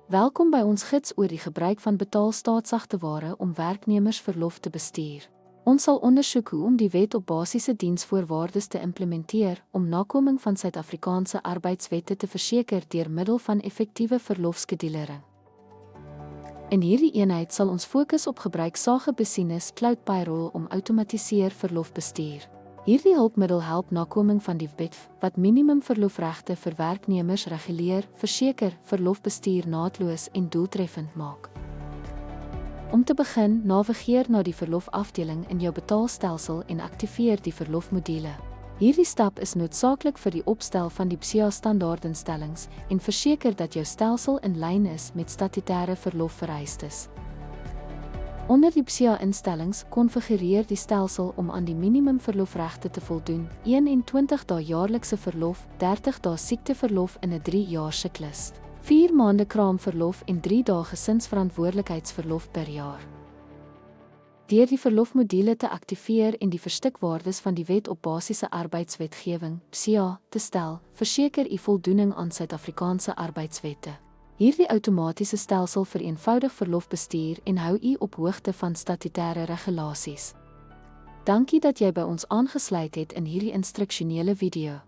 Welkom by ons gids oor die gebruik van betaalstaatsagte ware om werknemersverlof te bestuur. Ons sal ondersoek hoe om die wet op basiese diensvoorwaardes te implementeer om nakoming van Suid-Afrikaanse arbeidswette te verseker deur middel van effektiewe verlofskedulering. In hierdie eenheid sal ons fokus op gebruikssagebesienis Cloud Payroll om outomatiseer verlofbestuur. Hierdie hulpmiddel help nakoming van die wet wat minimum verlofregte vir werknemers reguleer, verseker, verlofbestuur naadloos en doeltreffend maak. Om te begin, navigeer na die verlofafdeling in jou betaalstelsel en aktiveer die verlofmodule. Hierdie stap is noodsaaklik vir die opstel van die BSIA standaardinstellings en verseker dat jou stelsel in lyn is met statutêre verlofvereistes. Onder die BSIA-instellings konfigureer die stelsel om aan die minimum verlofregte te voldoen, 21 dae jaarlikse verlof, 30 dae siekteverlof in 'n 3-jaar siklus, 4 maande kraamverlof en 3 dae gesinsverantwoordelikheidsverlof per jaar. Deur die verlofmodule te aktiveer en die verstikwaardes van die wet op basiese arbeidswetgewing, BSIA, te stel, verseker u voldoening aan Suid-Afrikaanse arbeidswette. Hierdie outomatiese stelsel vereenvoudig verlofbestuur en hou u op hoogte van statutêre regulasies. Dankie dat jy by ons aangesluit het in hierdie instruksionele video.